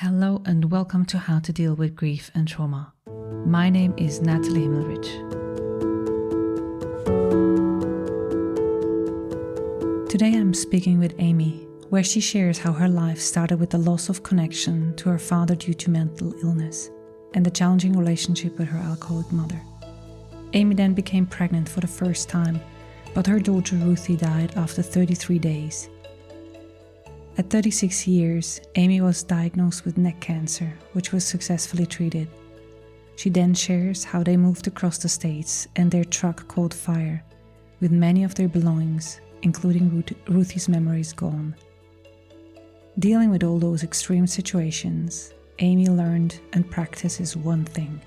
Hello and welcome to How to Deal with Grief and Trauma. My name is Natalie Himmelrich. Today I'm speaking with Amie, where she shares how her life started with the loss of connection to her father due to mental illness and the challenging relationship with her alcoholic mother. Amie then became pregnant for the first time, but her daughter Ruthie died after 33 days. At 36 years, Amie was diagnosed with neck cancer, which was successfully treated. She then shares how they moved across the States and their truck caught fire, with many of their belongings, including Ruthie's memories, gone. Dealing with all those extreme situations, Amie learned and practices one thing.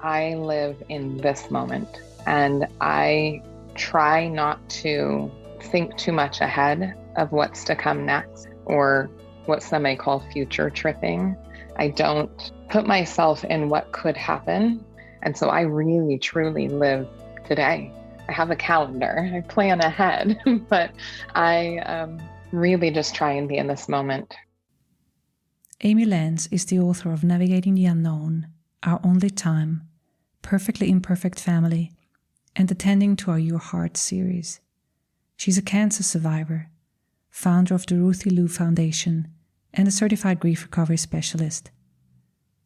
I live in this moment, and I try not to think too much ahead of what's to come next, or what some may call future tripping. I don't put myself in what could happen. And so I really, truly live today. I have a calendar, I plan ahead, but I really just try and be in this moment. Amie Lenz is the author of Navigating the Unknown, Our Only Time, Perfectly Imperfect Family, and Attending to Our Your Heart series. She's a cancer survivor, founder of the Ruthie Lou Foundation, and a certified grief recovery specialist.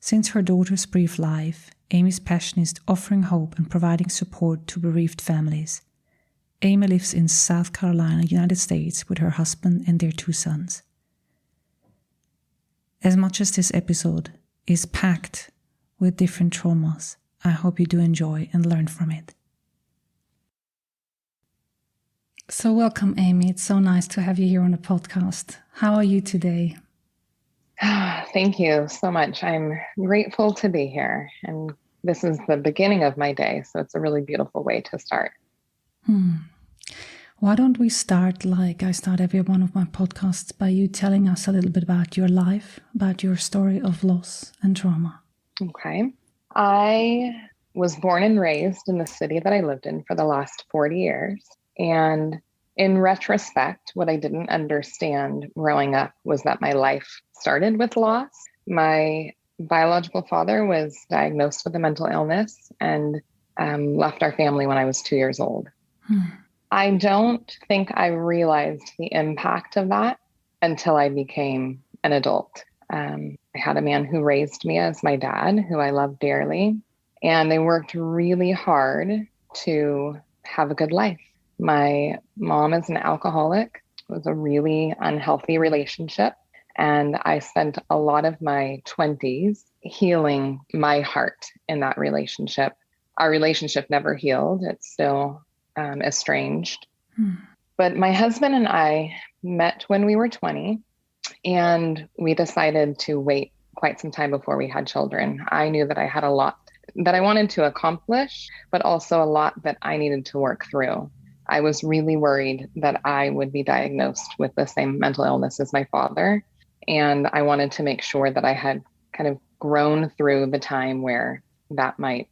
Since her daughter's brief life, Amie's passion is offering hope and providing support to bereaved families. Amie lives in South Carolina, United States, with her husband and their 2 sons. As much as this episode is packed with different traumas, I hope you do enjoy and learn from it. So welcome, Amie. It's so nice to have you here on the podcast. How are you today? Thank you so much. I'm grateful to be here. And this is the beginning of my day, so it's a really beautiful way to start. Why don't we start like I start every one of my podcasts by you telling us a little bit about your life, about your story of loss and trauma. Okay. I was born and raised in the city that I lived in for the last 40 years. And in retrospect, what I didn't understand growing up was that my life started with loss. My biological father was diagnosed with a mental illness and left our family when I was 2 years old. I don't think I realized the impact of that until I became an adult. I had a man who raised me as my dad, who I love dearly, and they worked really hard to have a good life. My mom is an alcoholic. It was a really unhealthy relationship. And I spent a lot of my 20s healing my heart in that relationship. Our relationship never healed. It's still estranged. But my husband and I met when we were 20, and we decided to wait quite some time before we had children. I knew that I had a lot that I wanted to accomplish, but also a lot that I needed to work through. I was really worried that I would be diagnosed with the same mental illness as my father. And I wanted to make sure that I had kind of grown through the time where that might,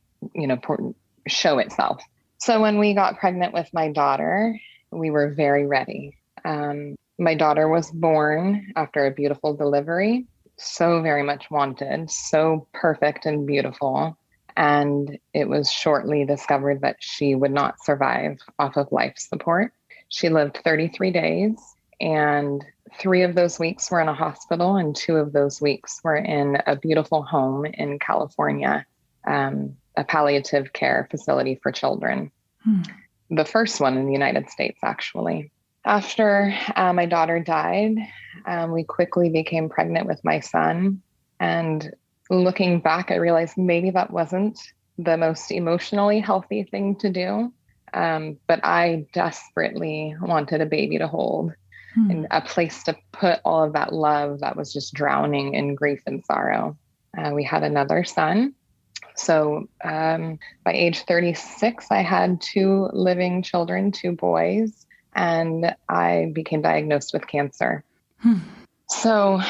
show itself. So when we got pregnant with my daughter, we were very ready. My daughter was born after a beautiful delivery, so very much wanted, so perfect and beautiful. And it was shortly discovered that she would not survive off of life support. She lived 33 days, and 3 of those weeks were in a hospital, and 2 of those weeks were in a beautiful home in California, a palliative care facility for children. The first one in the United States, actually. After my daughter died, we quickly became pregnant with my son. And looking back, I realized maybe that wasn't the most emotionally healthy thing to do. But I desperately wanted a baby to hold and a place to put all of that love that was just drowning in grief and sorrow. We had another son. So by age 36, I had 2 living children, 2 boys, and I became diagnosed with cancer. So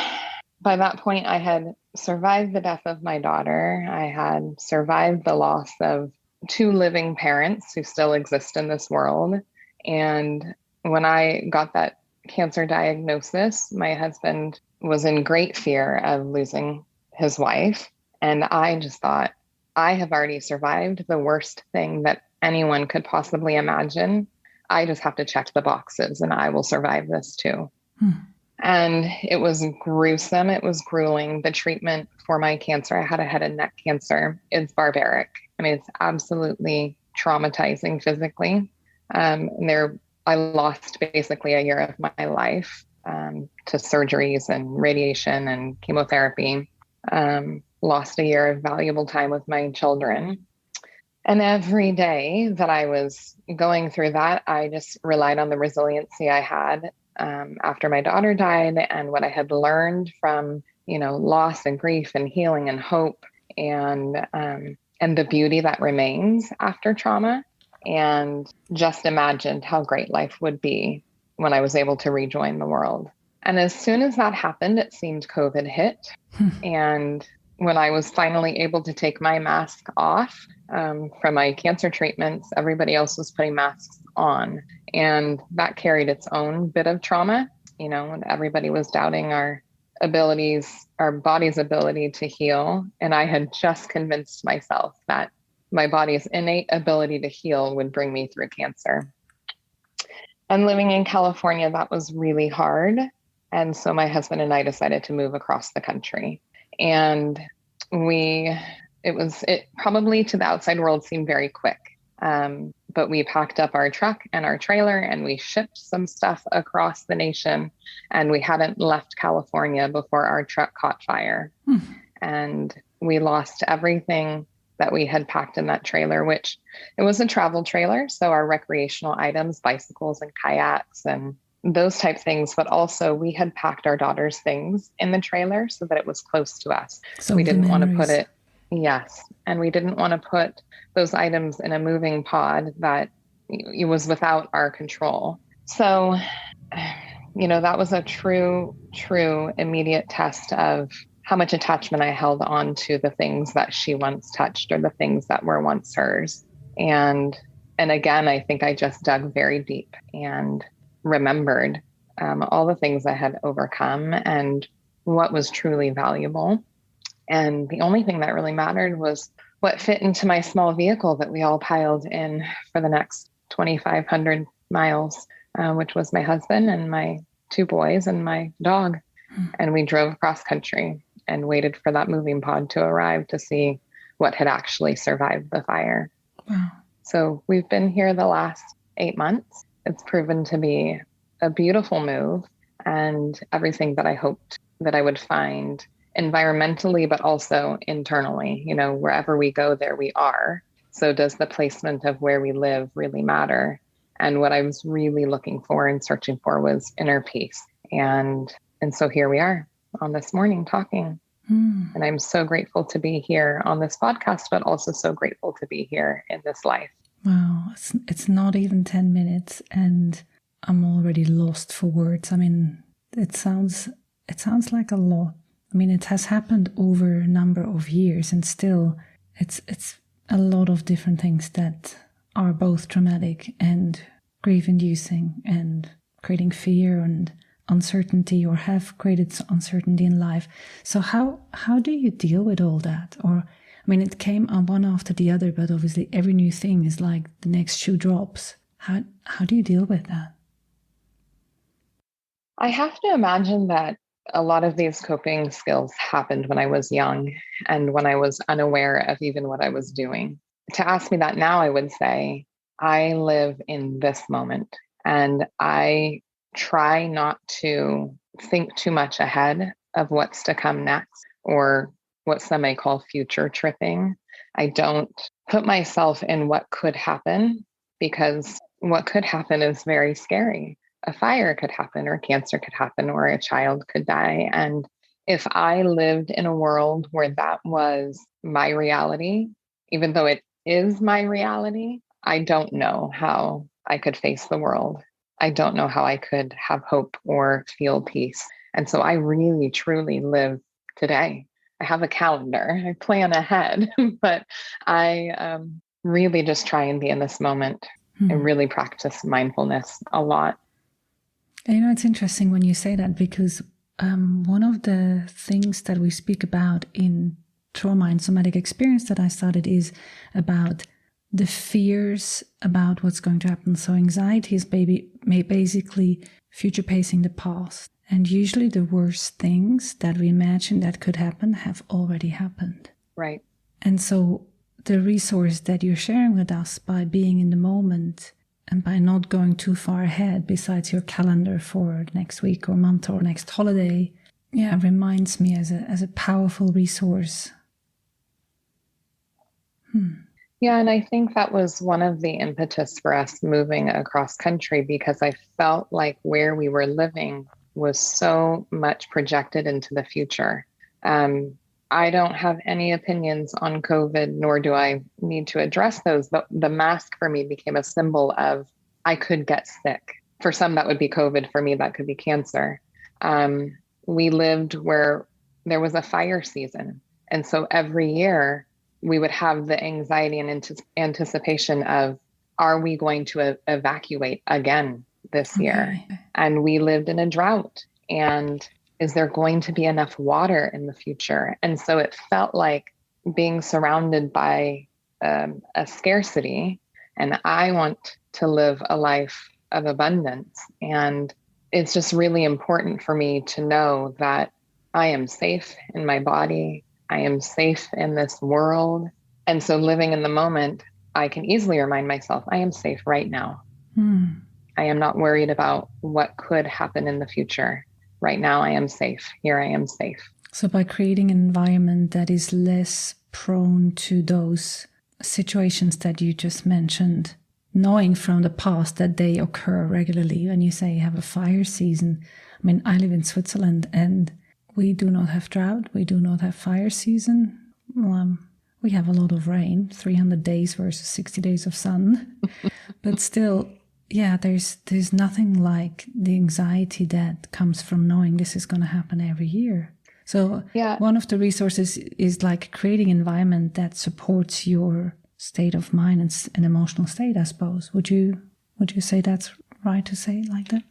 by that point, I had survived the death of my daughter. I had survived the loss of 2 living parents who still exist in this world. And when I got that cancer diagnosis, my husband was in great fear of losing his wife. And I just thought, I have already survived the worst thing that anyone could possibly imagine. I just have to check the boxes and I will survive this too. And it was gruesome. It was grueling. The treatment for my cancer, I had a head and neck cancer, is barbaric. I mean, it's absolutely traumatizing physically. I lost basically a year of my life to surgeries and radiation and chemotherapy. Lost a year of valuable time with my children. And every day that I was going through that, I just relied on the resiliency I had after my daughter died and what I had learned from, loss and grief and healing and hope and the beauty that remains after trauma. And just imagined how great life would be when I was able to rejoin the world. And as soon as that happened, it seemed COVID hit. And when I was finally able to take my mask off from my cancer treatments, everybody else was putting masks on. And that carried its own bit of trauma. Everybody was doubting our abilities, our body's ability to heal. And I had just convinced myself that my body's innate ability to heal would bring me through cancer. And living in California, that was really hard. And so my husband and I decided to move across the country. And it probably to the outside world seemed very quick. But we packed up our truck and our trailer and we shipped some stuff across the nation. And we hadn't left California before our truck caught fire. And we lost everything that we had packed in that trailer, which it was a travel trailer. So our recreational items, bicycles and kayaks and those type things, but also we had packed our daughter's things in the trailer so that it was close to us. So we didn't want to put it, yes. And we didn't want to put those items in a moving pod that it was without our control. So, that was a true immediate test of how much attachment I held on to the things that she once touched or the things that were once hers. And again, I think I just dug very deep and remembered all the things I had overcome and what was truly valuable. And the only thing that really mattered was what fit into my small vehicle that we all piled in for the next 2,500 miles, which was my husband and my 2 boys and my dog. And we drove across country and waited for that moving pod to arrive to see what had actually survived the fire. Wow. So we've been here the last 8 months. It's proven to be a beautiful move and everything that I hoped that I would find environmentally, but also internally. Wherever we go, there we are. So does the placement of where we live really matter? And what I was really looking for and searching for was inner peace. And so here we are on this morning talking. And I'm so grateful to be here on this podcast, but also so grateful to be here in this life. Wow, it's not even 10 minutes and I'm already lost for words. I mean, it sounds like a lot. I mean, it has happened over a number of years and still it's a lot of different things that are both traumatic and grief-inducing and creating fear and uncertainty or have created uncertainty in life. So how do you deal with all that? Or, I mean, it came on one after the other, but obviously every new thing is like the next shoe drops. How do you deal with that? I have to imagine that a lot of these coping skills happened when I was young and when I was unaware of even what I was doing. To ask me that now, I would say, I live in this moment and I try not to think too much ahead of what's to come next or what some may call future tripping. I don't put myself in what could happen because what could happen is very scary. A fire could happen or cancer could happen or a child could die. And if I lived in a world where that was my reality, even though it is my reality, I don't know how I could face the world. I don't know how I could have hope or feel peace. And so I really, truly live today. I have a calendar. I plan ahead, but I really just try and be in this moment and really practice mindfulness a lot. And, it's interesting when you say that, because one of the things that we speak about in trauma and somatic experience that I studied is about the fears about what's going to happen. So anxiety is basically future pacing the past. And usually the worst things that we imagine that could happen have already happened. Right. And so the resource that you're sharing with us by being in the moment and by not going too far ahead besides your calendar for next week or month or next holiday, reminds me as a powerful resource. Yeah, and I think that was one of the impetus for us moving across country, because I felt like where we were living was so much projected into the future. I don't have any opinions on COVID, nor do I need to address those. But the mask for me became a symbol of I could get sick. For some, that would be COVID. For me, that could be cancer. We lived where there was a fire season. And so every year we would have the anxiety and anticipation of, are we going to evacuate again this year? And we lived in a drought. And is there going to be enough water in the future? And so it felt like being surrounded by a scarcity. And I want to live a life of abundance. And it's just really important for me to know that I am safe in my body. I am safe in this world. And so living in the moment, I can easily remind myself, I am safe right now. I am not worried about what could happen in the future. Right now, I am safe. Here I am safe. So by creating an environment that is less prone to those situations that you just mentioned, knowing from the past that they occur regularly. When you say you have a fire season, I mean, I live in Switzerland and we do not have drought. We do not have fire season. We have a lot of rain, 300 days versus 60 days of sun. But still, there's nothing like the anxiety that comes from knowing this is going to happen every year. So one of the resources is like creating an environment that supports your state of mind and emotional state, I suppose. Would you say that's right to say it like that?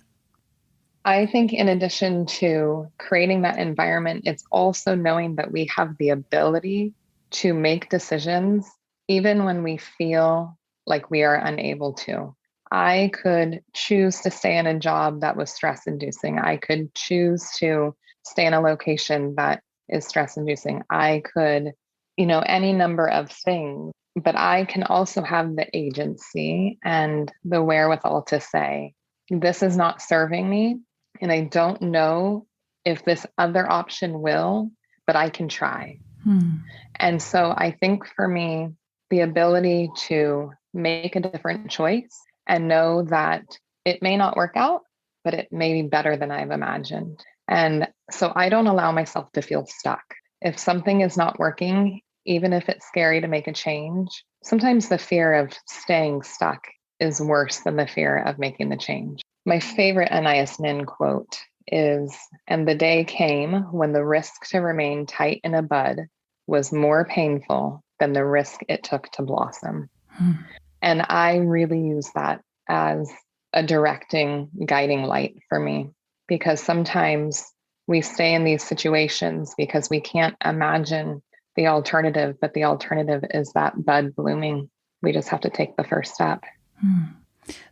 I think in addition to creating that environment, it's also knowing that we have the ability to make decisions even when we feel like we are unable to. I could choose to stay in a job that was stress inducing. I could choose to stay in a location that is stress inducing. I could, any number of things, but I can also have the agency and the wherewithal to say, this is not serving me. And I don't know if this other option will, but I can try. And so I think for me, the ability to make a different choice and know that it may not work out, but it may be better than I've imagined. And so I don't allow myself to feel stuck. If something is not working, even if it's scary to make a change, sometimes the fear of staying stuck is worse than the fear of making the change. My favorite Anais Nin quote is, and the day came when the risk to remain tight in a bud was more painful than the risk it took to blossom. And I really use that as a directing, guiding light for me, because sometimes we stay in these situations because we can't imagine the alternative, but the alternative is that bud blooming. We just have to take the first step.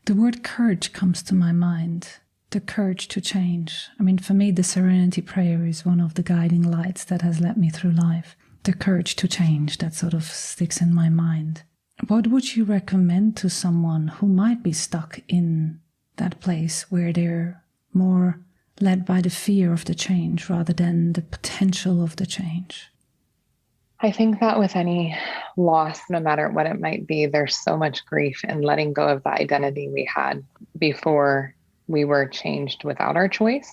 The word courage comes to my mind, the courage to change. I mean, for me, the Serenity Prayer is one of the guiding lights that has led me through life. The courage to change, that sort of sticks in my mind. What would you recommend to someone who might be stuck in that place where they're more led by the fear of the change rather than the potential of the change? I think that with any loss, no matter what it might be, there's so much grief in letting go of the identity we had before we were changed without our choice.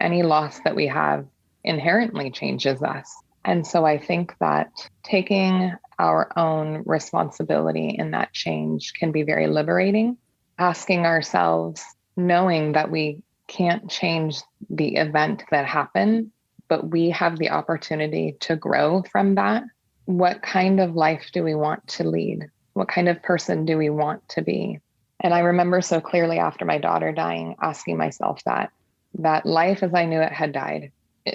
Any loss that we have inherently changes us. And so I think that taking our own responsibility in that change can be very liberating. Asking ourselves, knowing that we can't change the event that happened, but we have the opportunity to grow from that. What kind of life do we want to lead? What kind of person do we want to be? And I remember so clearly after my daughter dying, asking myself that life as I knew it had died,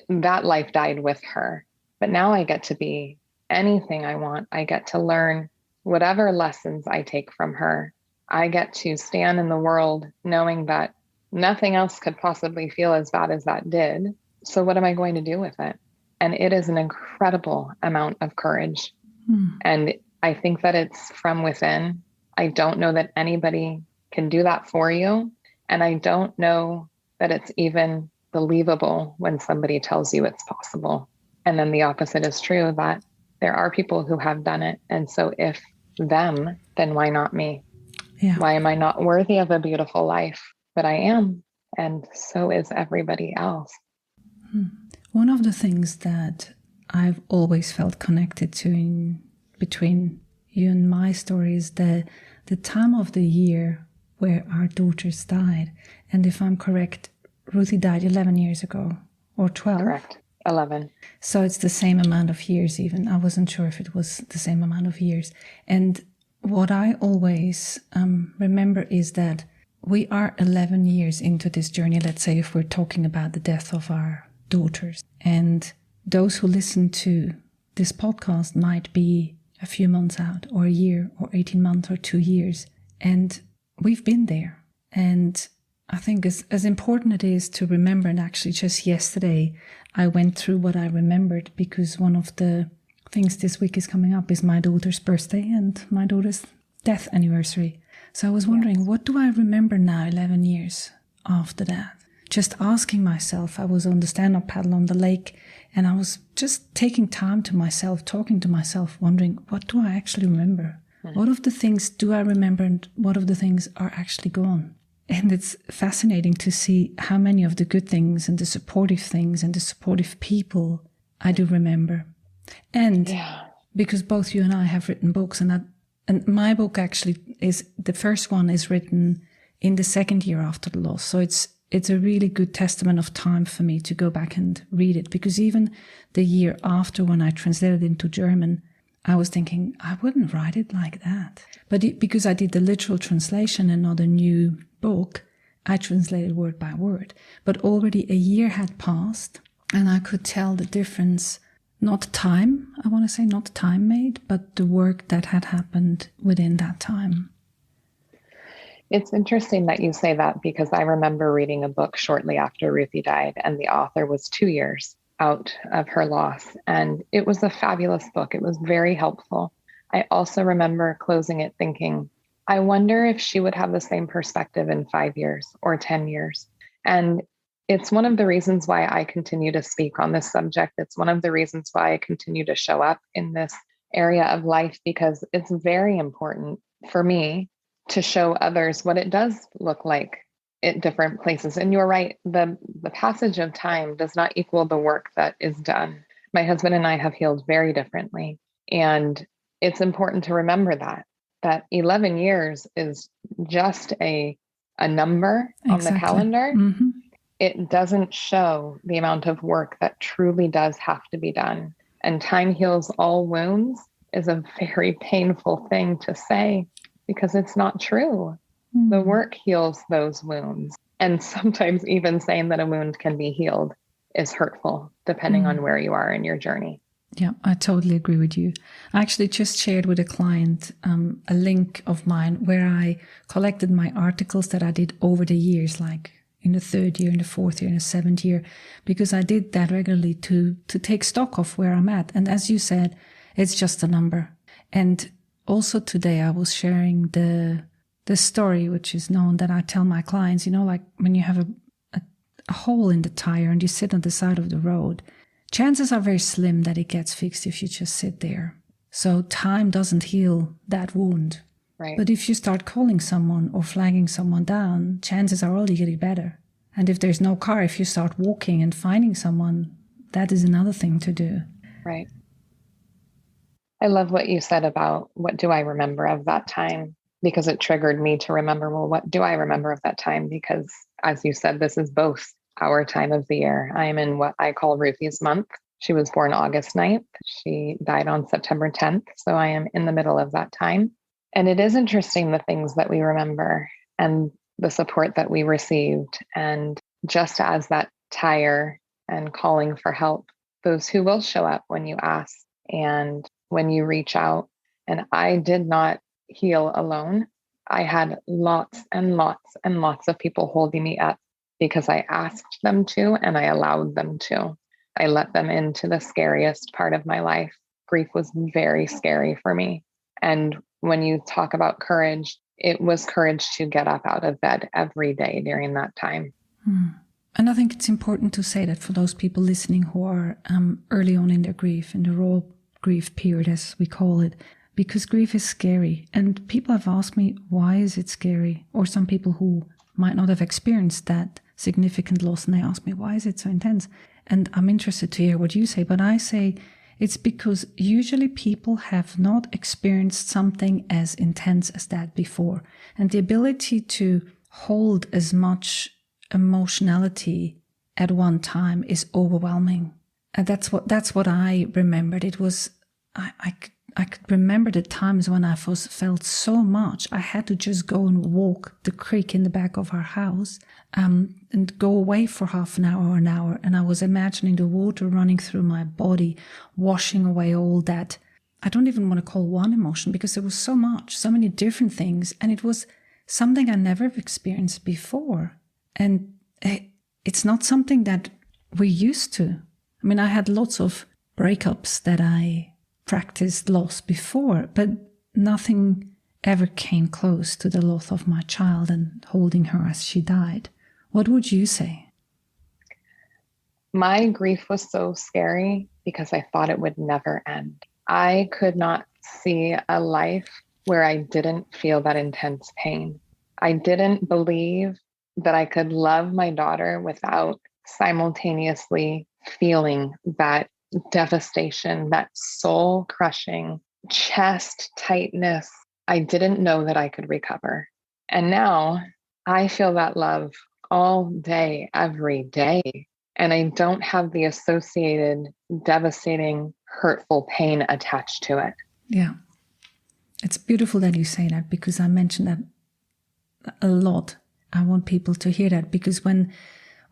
that life died with her. But now I get to be anything I want. I get to learn whatever lessons I take from her. I get to stand in the world knowing that nothing else could possibly feel as bad as that did. So what am I going to do with it? And it is an incredible amount of courage. And I think that it's from within. I don't know that anybody can do that for you. And I don't know that it's even believable when somebody tells you it's possible. And then the opposite is true, that there are people who have done it. And so if them, then why not me? Yeah. Why am I not worthy of a beautiful life? But I am. And so is everybody else. One of the things that I've always felt connected to in between you and my story is the time of the year where our daughters died. And if I'm correct, Ruthie died 11 years ago, or 12. Correct. 11. So it's the same amount of years even. I wasn't sure if it was the same amount of years. And what I always remember is that we are 11 years into this journey, let's say, if we're talking about the death of our daughters. And those who listen to this podcast might be a few months out, or a year, or 18 months, or 2 years. And we've been there. And I think as important it is to remember, and actually just yesterday, I went through what I remembered, because one of the things this week is coming up is my daughter's birthday and my daughter's death anniversary. So I was wondering, what do I remember now, 11 years after that? Just asking myself, I was on the stand-up paddle on the lake, and I was just taking time to myself, talking to myself, wondering, what do I actually remember? What of the things do I remember, and what of the things are actually gone? And it's fascinating to see how many of the good things and the supportive things and the supportive people I do remember. And because both you and I have written books, and my book actually is, the first one is written in the second year after the loss. So it's a really good testament of time for me to go back and read it, because even the year after, when I translated into German, I was thinking, I wouldn't write it like that. But because I did the literal translation and not a new book, I translated word by word. But already a year had passed, and I could tell the difference, not time, I want to say not time made, but the work that had happened within that time. It's interesting that you say that, because I remember reading a book shortly after Ruthie died, and the author was 2 years out of her loss. And it was a fabulous book. It was very helpful. I also remember closing it thinking, I wonder if she would have the same perspective in 5 years or 10 years. And it's one of the reasons why I continue to speak on this subject. It's one of the reasons why I continue to show up in this area of life, because it's very important for me to show others what it does look like at different places. And you're right, the passage of time does not equal the work that is done. My husband and I have healed very differently. And it's important to remember that 11 years is just a number on the calendar. Mm-hmm. It doesn't show the amount of work that truly does have to be done. And time heals all wounds is a very painful thing to say, because it's not true. The work heals those wounds. And sometimes even saying that a wound can be healed is hurtful, depending on where you are in your journey. Yeah, I totally agree with you. I actually just shared with a client a link of mine where I collected my articles that I did over the years, like in the 3rd year, in the 4th year, in the 7th year, because I did that regularly to take stock of where I'm at. And as you said, it's just a number. And also today I was sharing the story, which is known, that I tell my clients, like when you have a hole in the tire and you sit on the side of the road, chances are very slim that it gets fixed if you just sit there. So time doesn't heal that wound. Right. But if you start calling someone or flagging someone down, chances are only getting better. And if there's no car, if you start walking and finding someone, that is another thing to do. Right. I love what you said about what do I remember of that time, because it triggered me to remember, well, what do I remember of that time? Because as you said, this is both our time of the year. I am in what I call Ruthie's month. She was born August 9th. She died on September 10th. So I am in the middle of that time. And it is interesting the things that we remember and the support that we received. And just as that tire and calling for help, those who will show up when you ask and when you reach out. And I did not heal alone. I had lots and lots and lots of people holding me up because I asked them to and I allowed them to. I let them into the scariest part of my life. Grief was very scary for me. And when you talk about courage, it was courage to get up out of bed every day during that time. And I think it's important to say that for those people listening who are early on in their grief, in the raw grief period, as we call it, because grief is scary. And people have asked me, why is it scary? Or some people who might not have experienced that significant loss, and they ask me, why is it so intense? And I'm interested to hear what you say, but I say it's because usually people have not experienced something as intense as that before. And the ability to hold as much emotionality at one time is overwhelming. And that's what I remembered. It was, I could remember the times when I felt so much. I had to just go and walk the creek in the back of our house and go away for half an hour or an hour. And I was imagining the water running through my body, washing away all that. I don't even want to call one emotion because there was so much, so many different things. And it was something I never experienced before. And it's not something that we're used to. I mean, I had lots of breakups that I practiced loss before, but nothing ever came close to the loss of my child and holding her as she died. What would you say? My grief was so scary because I thought it would never end. I could not see a life where I didn't feel that intense pain. I didn't believe that I could love my daughter without simultaneously feeling that devastation, that soul crushing, chest tightness. I didn't know that I could recover. And now I feel that love all day, every day. And I don't have the associated devastating, hurtful pain attached to it. Yeah. It's beautiful that you say that, because I mention that a lot. I want people to hear that, because when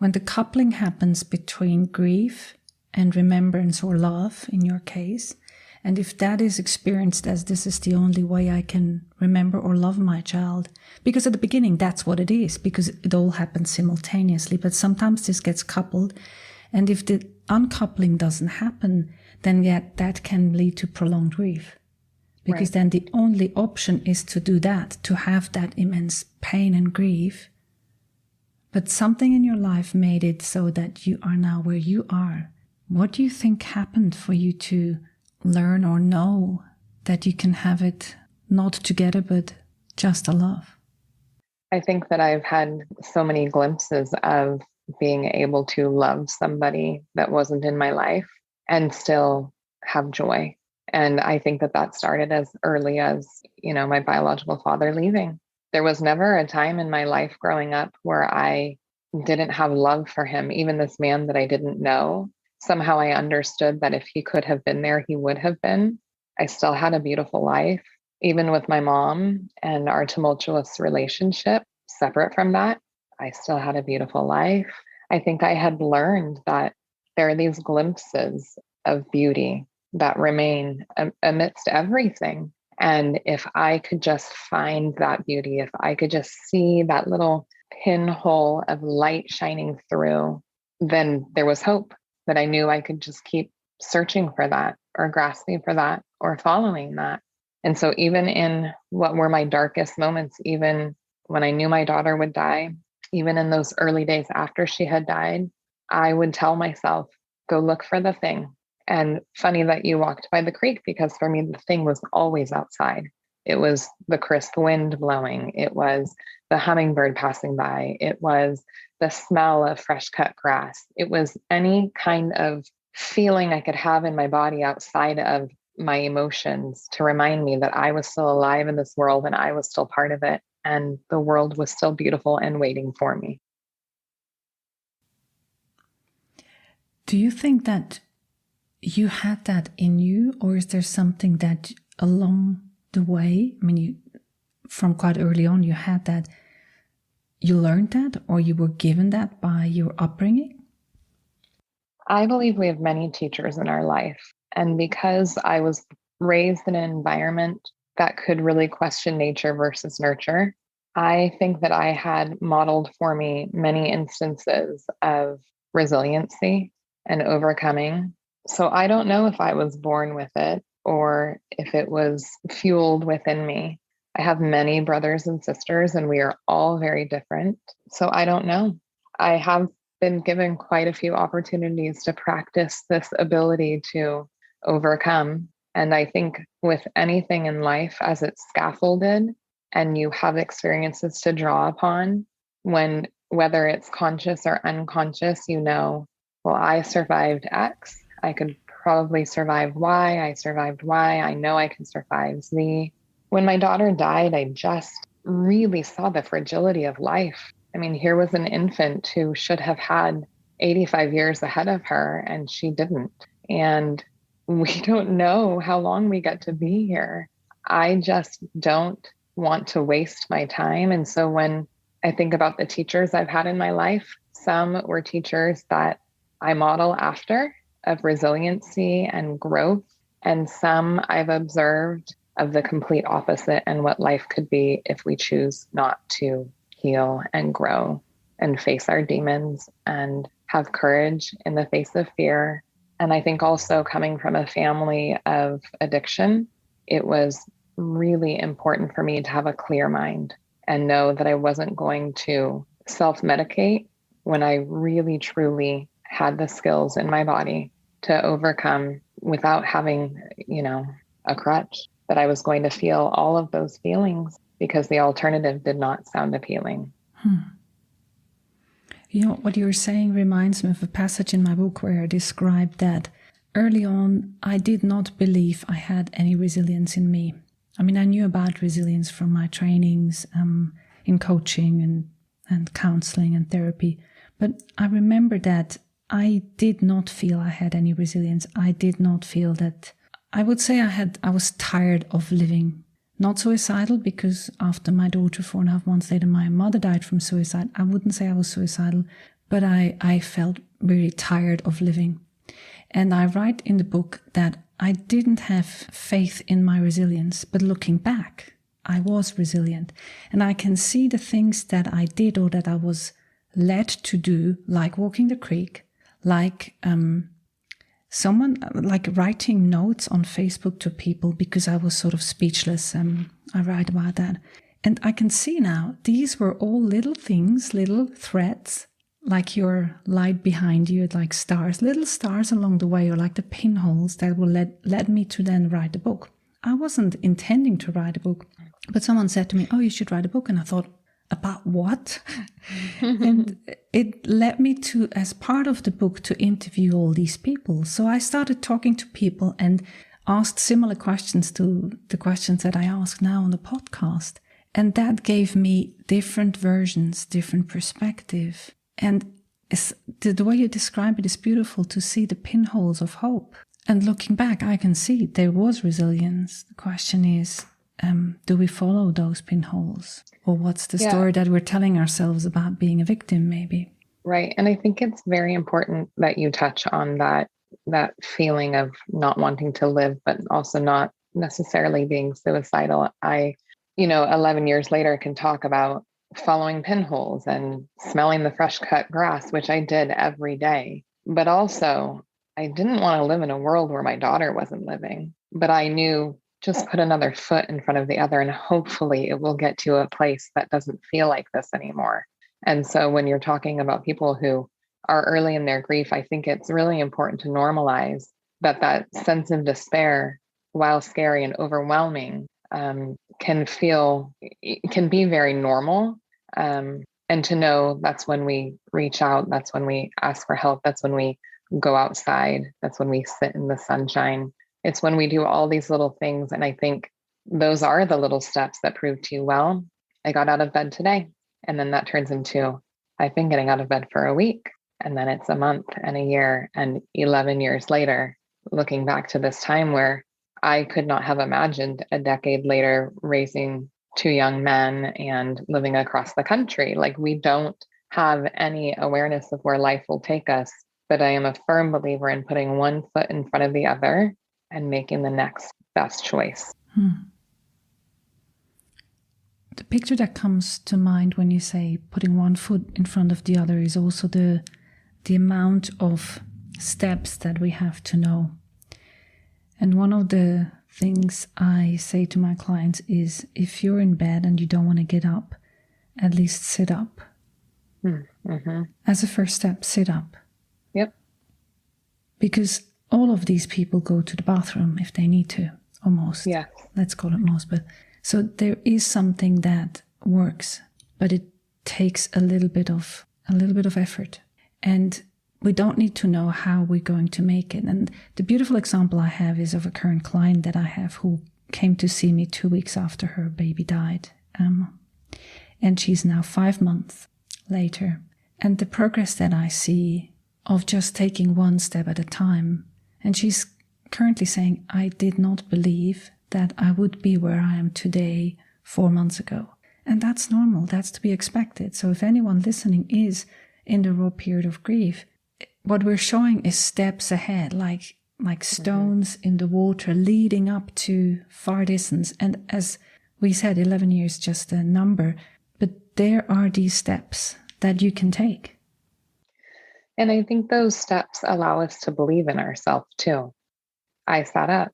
the coupling happens between grief and remembrance or love, in your case, and if that is experienced as this is the only way I can remember or love my child, because at the beginning that's what it is, because it all happens simultaneously, but sometimes this gets coupled, and if the uncoupling doesn't happen, then yet that can lead to prolonged grief. Because then the only option is to do that, to have that immense pain and grief. But something in your life made it so that you are now where you are. What do you think happened for you to learn or know that you can have it not together, but just a love? I think that I've had so many glimpses of being able to love somebody that wasn't in my life and still have joy. And I think that started as early as, my biological father leaving. There was never a time in my life growing up where I didn't have love for him. Even this man that I didn't know, somehow I understood that if he could have been there, he would have been. I still had a beautiful life, even with my mom and our tumultuous relationship. Separate from that, I still had a beautiful life. I think I had learned that there are these glimpses of beauty that remain amidst everything. And if I could just find that beauty, if I could just see that little pinhole of light shining through, then there was hope that I knew I could just keep searching for that or grasping for that or following that. And so even in what were my darkest moments, even when I knew my daughter would die, even in those early days after she had died, I would tell myself, go look for the thing. And funny that you walked by the creek, because for me, the thing was always outside. It was the crisp wind blowing. It was the hummingbird passing by. It was the smell of fresh cut grass. It was any kind of feeling I could have in my body outside of my emotions to remind me that I was still alive in this world and I was still part of it. And the world was still beautiful and waiting for me. Do you think that you had that in you, or is there something that along the way, from quite early on you had that, you learned that, or you were given that by your upbringing? I believe we have many teachers in our life. And because I was raised in an environment that could really question nature versus nurture, I think that I had modeled for me many instances of resiliency and overcoming. So I don't know if I was born with it or if it was fueled within me. I have many brothers and sisters, and we are all very different. So I don't know. I have been given quite a few opportunities to practice this ability to overcome. And I think with anything in life, as it's scaffolded and you have experiences to draw upon, when whether it's conscious or unconscious, you know, well, I survived X. I could probably survive Y. I survived Y. I know I can survive Z. When my daughter died, I just really saw the fragility of life. I mean, here was an infant who should have had 85 years ahead of her, and she didn't. And we don't know how long we get to be here. I just don't want to waste my time. And so when I think about the teachers I've had in my life, some were teachers that I model after of resiliency and growth, and some I've observed of the complete opposite and what life could be if we choose not to heal and grow and face our demons and have courage in the face of fear. And I think also coming from a family of addiction, it was really important for me to have a clear mind and know that I wasn't going to self-medicate when I really, truly had the skills in my body to overcome without having, a crutch, that I was going to feel all of those feelings because the alternative did not sound appealing. You know, what you're saying reminds me of a passage in my book where I described that early on, I did not believe I had any resilience in me. I mean, I knew about resilience from my trainings in coaching and counseling and therapy, but I remember that I did not feel I had any resilience. I did not feel that. I would say I was tired of living. Not suicidal, because after my daughter 4.5 months later, my mother died from suicide. I wouldn't say I was suicidal, but I felt really tired of living. And I write in the book that I didn't have faith in my resilience, but looking back, I was resilient. And I can see the things that I did or that I was led to do, like walking the creek, like writing notes on Facebook to people because I was sort of speechless. I write about that. And I can see now, these were all little things, little threads, like your light behind you, like stars, little stars along the way, or like the pinholes that will led me to then write the book. I wasn't intending to write a book, but someone said to me, "Oh, you should write a book." And I thought, about what? And it led me to, as part of the book, to interview all these people. So I started talking to people and asked similar questions to the questions that I ask now on the podcast. And that gave me different versions, different perspective. And the way you describe it is beautiful, to see the pinholes of hope. And looking back, I can see there was resilience. The question is, do we follow those pinholes? Or what's the story that we're telling ourselves about being a victim, maybe? Right. And I think it's very important that you touch on that feeling of not wanting to live, but also not necessarily being suicidal. 11 years later can talk about following pinholes and smelling the fresh cut grass, which I did every day. But also, I didn't want to live in a world where my daughter wasn't living. But I knew, just put another foot in front of the other, and hopefully it will get to a place that doesn't feel like this anymore. And so when you're talking about people who are early in their grief, I think it's really important to normalize that sense of despair, while scary and overwhelming, can be very normal. And to know that's when we reach out, that's when we ask for help, that's when we go outside, that's when we sit in the sunshine. It's when we do all these little things. And I think those are the little steps that prove to you, well, I got out of bed today. And then that turns into, I've been getting out of bed for a week. And then it's a month and a year. And 11 years later, looking back to this time where I could not have imagined a decade later raising two young men and living across the country. Like, we don't have any awareness of where life will take us. But I am a firm believer in putting one foot in front of the other and making the next best choice. The picture that comes to mind when you say putting one foot in front of the other is also the amount of steps that we have to know. And one of the things I say to my clients is, if you're in bed and you don't want to get up, at least sit up. Mm-hmm. As a first step, sit up. Yep. Because all of these people go to the bathroom if they need to, almost. Yeah. Let's call it most. But so there is something that works, but it takes a little bit of effort. And we don't need to know how we're going to make it. And the beautiful example I have is of a current client that I have who came to see me 2 weeks after her baby died. And she's now 5 months later. And the progress that I see of just taking one step at a time. And she's currently saying, I did not believe that I would be where I am today 4 months ago. And that's normal. That's to be expected. So if anyone listening is in the raw period of grief, what we're showing is steps ahead, like stones in the water leading up to far distance. And as we said, 11 years is just a number, but there are these steps that you can take. And I think those steps allow us to believe in ourselves too. I sat up,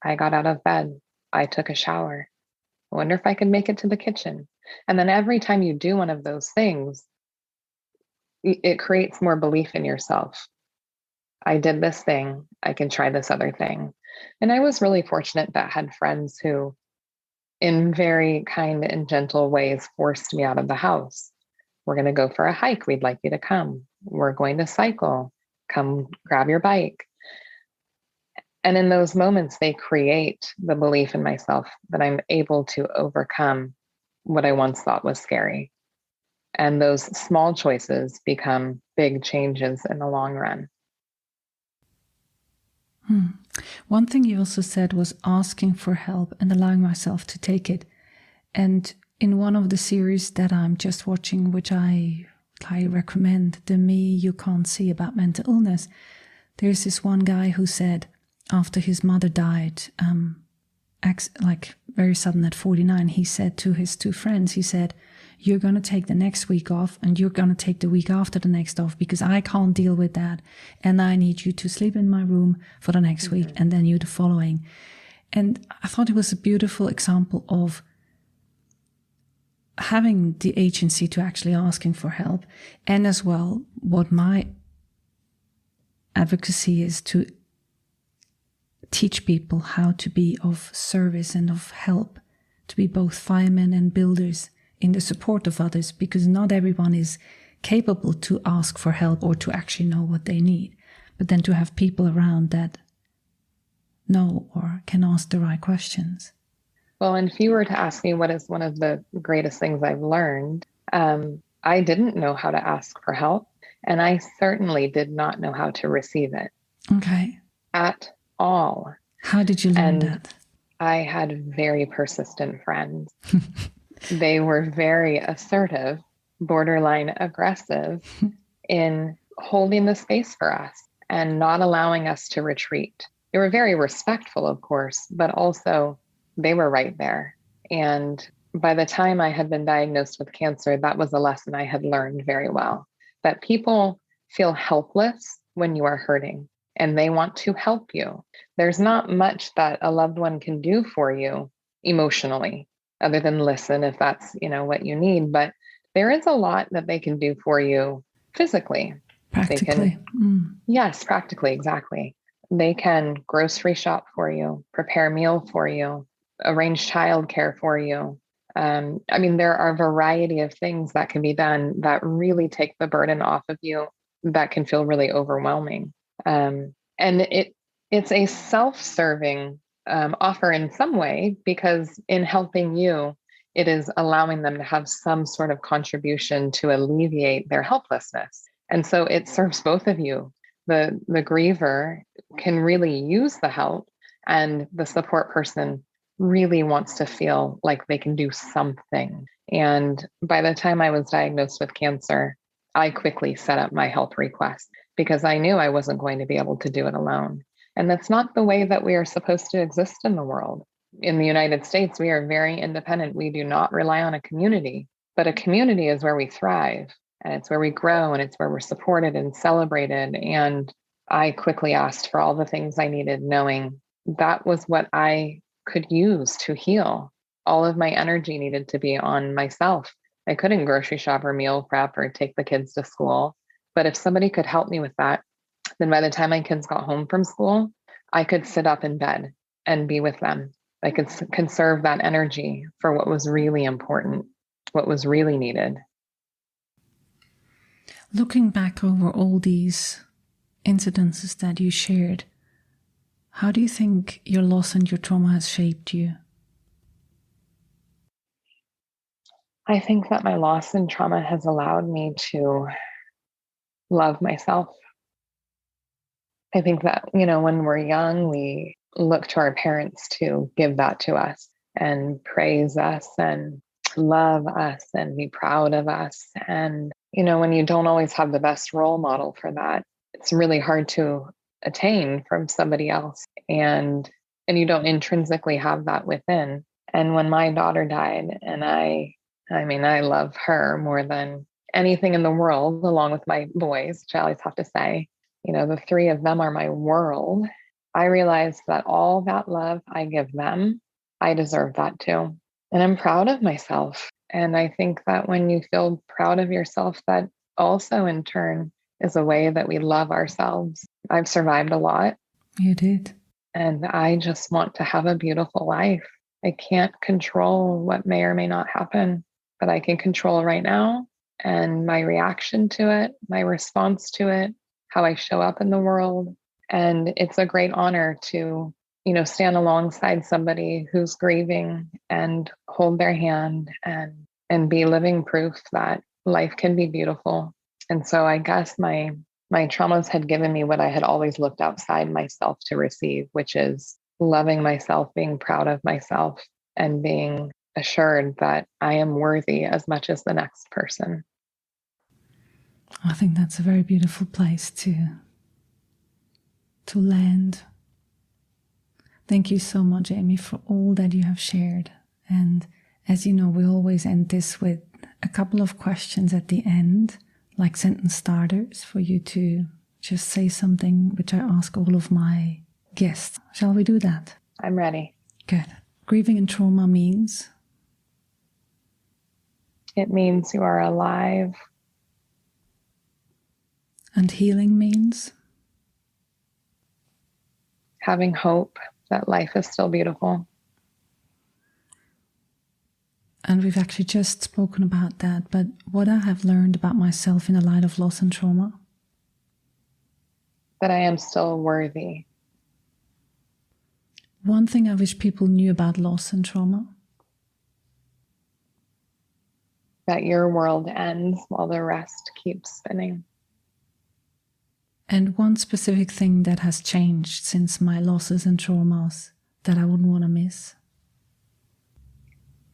I got out of bed, I took a shower. I wonder if I could make it to the kitchen. And then every time you do one of those things, it creates more belief in yourself. I did this thing, I can try this other thing. And I was really fortunate that I had friends who, in very kind and gentle ways, forced me out of the house. We're going to go for a hike. We'd like you to come. We're going to cycle. Come grab your bike. And in those moments, they create the belief in myself that I'm able to overcome what I once thought was scary. And those small choices become big changes in the long run. One thing you also said was asking for help and allowing myself to take it. And in one of the series that I'm just watching, which I recommend, The Me You Can't See About Mental Illness, there's this one guy who said after his mother died, like very sudden at 49, he said to his two friends, he said, you're going to take the next week off and you're going to take the week after the next off because I can't deal with that. And I need you to sleep in my room for the next week and then you the following. And I thought it was a beautiful example of having the agency to actually asking for help. And as well, what my advocacy is to teach people how to be of service and of help, to be both firemen and builders in the support of others, because not everyone is capable to ask for help or to actually know what they need. But then to have people around that know or can ask the right questions. Well, and if you were to ask me what is one of the greatest things I've learned, I didn't know how to ask for help, and I certainly did not know how to receive it. Okay. At all. How did you learn that? I had very persistent friends. They were very assertive, borderline aggressive in holding the space for us and not allowing us to retreat. They were very respectful, of course, but also they were right there. And by the time I had been diagnosed with cancer, that was a lesson I had learned very well, that people feel helpless when you are hurting and they want to help you. There's not much that a loved one can do for you emotionally, other than listen if that's, what you need. But there is a lot that they can do for you physically. Practically. Yes, practically, exactly. They can grocery shop for you, prepare a meal for you, arrange childcare for you. There are a variety of things that can be done that really take the burden off of you that can feel really overwhelming. And it's a self-serving offer in some way, because in helping you, it is allowing them to have some sort of contribution to alleviate their helplessness. And so it serves both of you. The griever can really use the help, and the support person really wants to feel like they can do something. And by the time I was diagnosed with cancer, I quickly set up my health request because I knew I wasn't going to be able to do it alone. And that's not the way that we are supposed to exist in the world. In the United States, we are very independent. We do not rely on a community, but a community is where we thrive, and it's where we grow, and it's where we're supported and celebrated. And I quickly asked for all the things I needed, knowing that was what I could use to heal. All of my energy needed to be on myself. I couldn't grocery shop or meal prep or take the kids to school. But if somebody could help me with that, then by the time my kids got home from school, I could sit up in bed and be with them. I could conserve that energy for what was really important, what was really needed. Looking back over all these incidences that you shared, how do you think your loss and your trauma has shaped you? I think that my loss and trauma has allowed me to love myself. I think that, when we're young, we look to our parents to give that to us and praise us and love us and be proud of us. And, when you don't always have the best role model for that, it's really hard to attain from somebody else. And you don't intrinsically have that within. And when my daughter died, and I love her more than anything in the world, along with my boys, which I always have to say, the three of them are my world. I realized that all that love I give them, I deserve that too. And I'm proud of myself. And I think that when you feel proud of yourself, that also in turn is a way that we love ourselves. I've survived a lot. You did. And I just want to have a beautiful life. I can't control what may or may not happen, but I can control right now and my reaction to it, my response to it, how I show up in the world. And it's a great honor to, stand alongside somebody who's grieving and hold their hand and be living proof that life can be beautiful. And so I guess my traumas had given me what I had always looked outside myself to receive, which is loving myself, being proud of myself, and being assured that I am worthy as much as the next person. I think that's a very beautiful place to land. Thank you so much, Amie, for all that you have shared. And as you know, we always end this with a couple of questions at the end, like sentence starters, for you to just say something, which I ask all of my guests. Shall we do that? I'm ready. Good. Grieving and trauma means? It means you are alive. And healing means? Having hope that life is still beautiful. And we've actually just spoken about that, but what I have learned about myself in the light of loss and trauma? That I am still worthy. One thing I wish people knew about loss and trauma? That your world ends while the rest keeps spinning. And one specific thing that has changed since my losses and traumas that I wouldn't want to miss?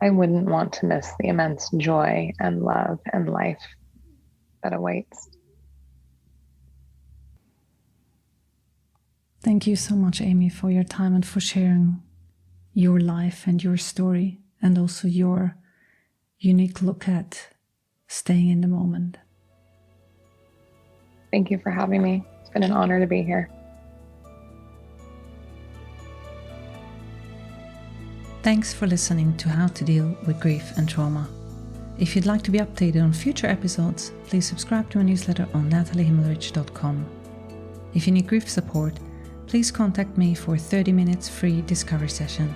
I wouldn't want to miss the immense joy and love and life that awaits. Thank you so much, Amie, for your time and for sharing your life and your story, and also your unique look at staying in the moment. Thank you for having me. It's been an honor to be here. Thanks for listening to How to Deal with Grief and Trauma. If you'd like to be updated on future episodes, please subscribe to my newsletter on nataliehimmelrich.com. If you need grief support, please contact me for a 30 minutes free discovery session.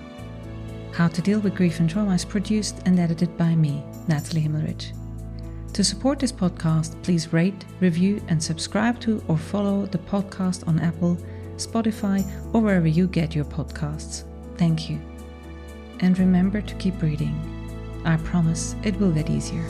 How to Deal with Grief and Trauma is produced and edited by me, Natalie Himmelrich. To support this podcast, please rate, review, and subscribe to or follow the podcast on Apple, Spotify, or wherever you get your podcasts. Thank you. And remember to keep breathing. I promise it will get easier.